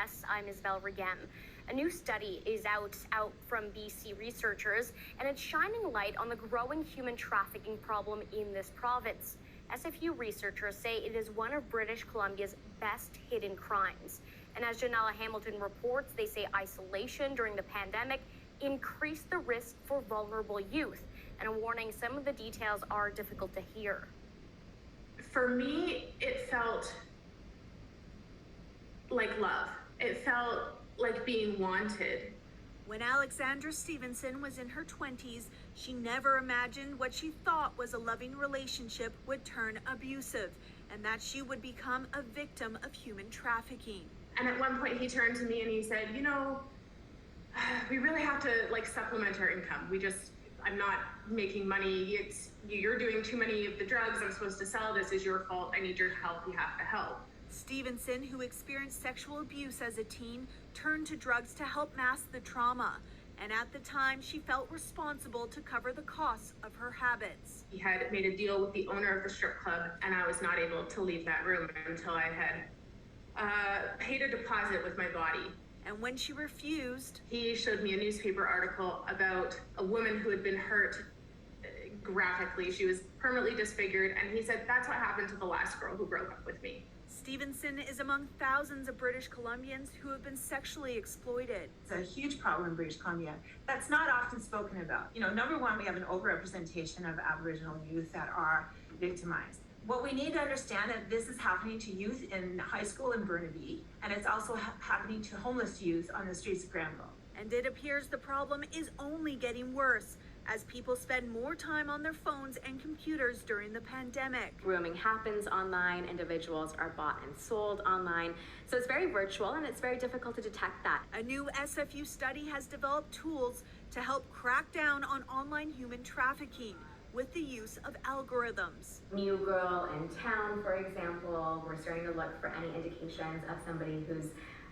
us. I'm Isabel Regem. A new study is out from BC researchers, and it's shining light on the growing human trafficking problem in this province. SFU researchers say it is one of British Columbia's best hidden crimes. And as Janella Hamilton reports, they say isolation during the pandemic increased the risk for vulnerable youth. And a warning, some of the details are difficult to hear. For me, it felt like love. It felt like being wanted. When Alexandra Stevenson was in her 20s, she never imagined what she thought was a loving relationship would turn abusive, and that she would become a victim of human trafficking. And at one point he turned to me and he said, we really have to supplement our income. I'm not making money. You're doing too many of the drugs I'm supposed to sell. This is your fault. I need your help. You have to help. Stevenson, who experienced sexual abuse as a teen, turned to drugs to help mask the trauma. And at the time, she felt responsible to cover the costs of her habits. He had made a deal with the owner of the strip club, and I was not able to leave that room until I had paid a deposit with my body. And when she refused, he showed me a newspaper article about a woman who had been hurt graphically. She was permanently disfigured, and he said, that's what happened to the last girl who broke up with me. Stevenson is among thousands of British Columbians who have been sexually exploited. It's a huge problem in British Columbia that's not often spoken about. Number one, we have an overrepresentation of Aboriginal youth that are victimized. What we need to understand that this is happening to youth in high school in Burnaby, and it's also happening to homeless youth on the streets of Granville. And it appears the problem is only getting worse as people spend more time on their phones and computers during the pandemic. Grooming happens online, individuals are bought and sold online. So it's very virtual and it's very difficult to detect that. A new SFU study has developed tools to help crack down on online human trafficking with the use of algorithms. New girl in town, for example, we're starting to look for any indications of somebody who's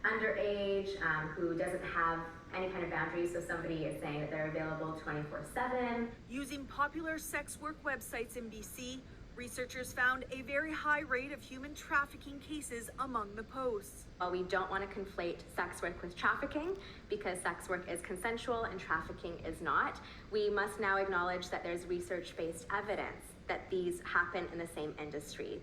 underage, who doesn't have any kind of boundaries. So somebody is saying that they're available 24/7. Using popular sex work websites in BC, researchers found a very high rate of human trafficking cases among the posts. Well, we don't want to conflate sex work with trafficking because sex work is consensual and trafficking is not. We must now acknowledge that there's research-based evidence that these happen in the same industry.